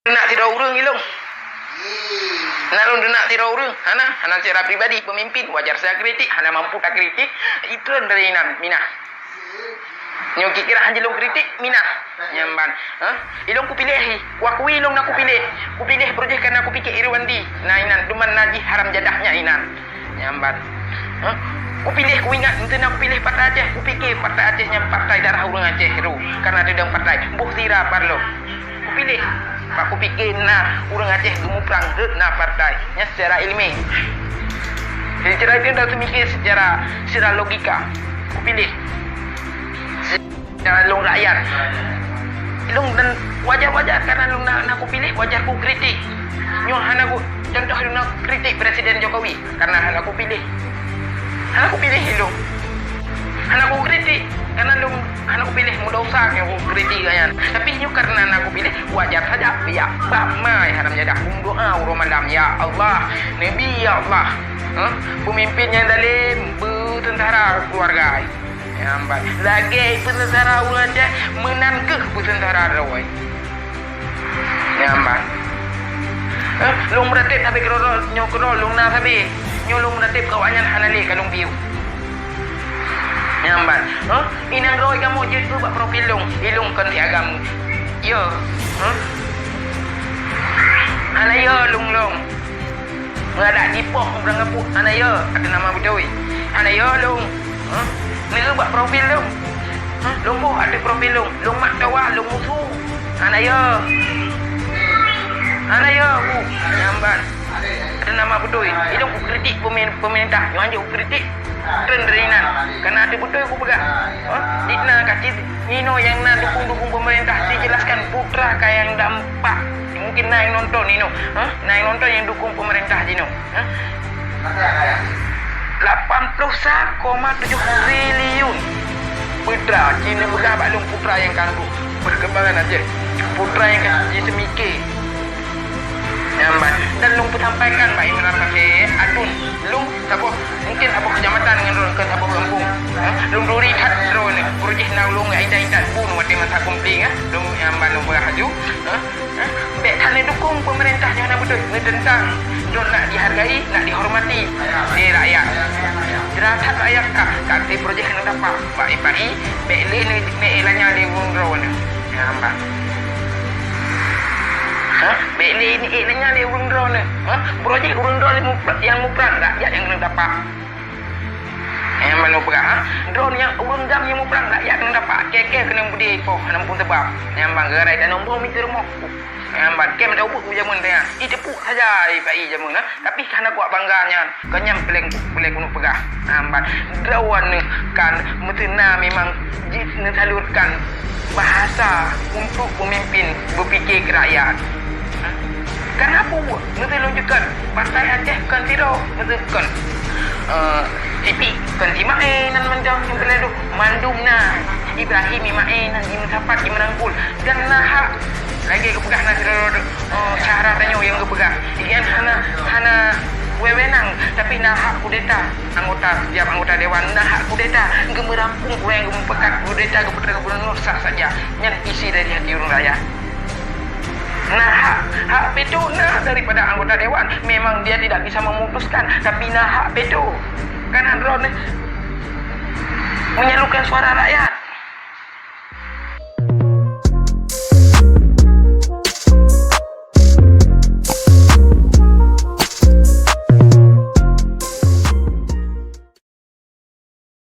Nak tidak urang ilong. Nak lu nak tidak urang. Hana secara pribadi pemimpin wajar saya kritik, hana mampu tak kritik. Itu dari nan mina. Nyo kira hanya long kritik mina. Nyamban. Ilong ku pilih. Waku ilong nak ku pilih. Ku pilih projek karena aku pikir Irwandi. Nah inan duman naji haram jadahnya inan. Nyamban. Ku pilih, ku ingat ente nak ku pilih partai Aceh. Ku pikir partai Aceh yang partai darah urang Aceh tu. Karena ada dalam partai. Buh sira parlo. Ku pilih. Aku pikir urang Aceh gemuprang ke partai nya secara ilmi. Secara itu dah semikir secara logika. Aku pilih secara long rakyat. Long dan wajar karena long nak aku pilih wajar ku kritik. Nyo hana ku contoh nak kritik Presiden Jokowi karena hana aku pilih. Hana aku pilih long. Hana aku kritik karena long hana aku pilih mudah usaha yang aku kritik kan. Tapi nyo karena aku pilih wajar saja ya bamai haram jadah doa urang malam ya Allah Nabi ya Allah pemimpin yang dalam bertentara keluarga ya ambat lagi bertentara urang Aceh menangkeh bertentara rawai ya ambat long meratip tapi kerol nyo kerol long na sabi nyo long meratip kawanyan hanali kalong biu nyamban inang roy kamu je tu buat profil ilung kan tiagam yo ana yo lung ngada dipoh berang ngapuk ana yo ada nama betul ana yo lung ni buat profil lung bu ada profil lung mak tawah lung musuh ana yo bu nyamban ada nama betul ilung ku kritik pemerintah yang anjuk kritik renderinan karena ada betul aku pegang Dina kata Nino yang nak dukung pemerintah dijelaskan putra kaya yang dampak mungkin naik nonton Nino naik nonton yang dukung pemerintah Nino 81,7 triliun putra Cina pegang baklung putra yang kandung berkembangan aja putra yang kecil semikir dan lung sampaikan Pak Imran pakai adun lung apa mungkin apa kecamatan dengan lung kan apa kampung lung duri hat drone projek nau lung ida pun wate masa kumpling lung yang lung berhaju bek kan dukung pemerintah jangan betul tentang don nak dihargai nak dihormati di rakyat jerahat rakyat kata projek nak dapat Pak Ipai bek le elanya di lung drone ambak Beli ini nanya dia urang drone projek urang drone yang muprang rakyat yang kena dapat yang mana muprang drone yang urang jam yang muprang rakyat kena dapat keke kena budi poh nampun sebab yang banggerai dan nombor meter mok yang bad kem dah ubuk jamun dia itepuk saja pai jamun tapi karena kuat bangganya kenyam peleng kuno pegah ambat drawan kan metena memang salurkan bahasa untuk pemimpin berfikir ke rakyat. Kenapa buat? Nanti lunjukkan partai Aceh kan tidak menunjukkan tipi kan Imae nan mandam yang berlalu mandum na Ibrahim Imae nan dimensapat dimerangkul dan nahak lagi kepegah nasi cara tanya yang kepegah ikan hana wewenang tapi nahak kudeta setiap anggota dewan nahak kudeta gemerampung yang gempekat kudeta keputusan gubernur sah saja yang isi dari hati orang rakyat. Hak veto daripada anggota dewan memang dia tidak bisa memutuskan tapi hak veto kan Andron menyalurkan suara rakyat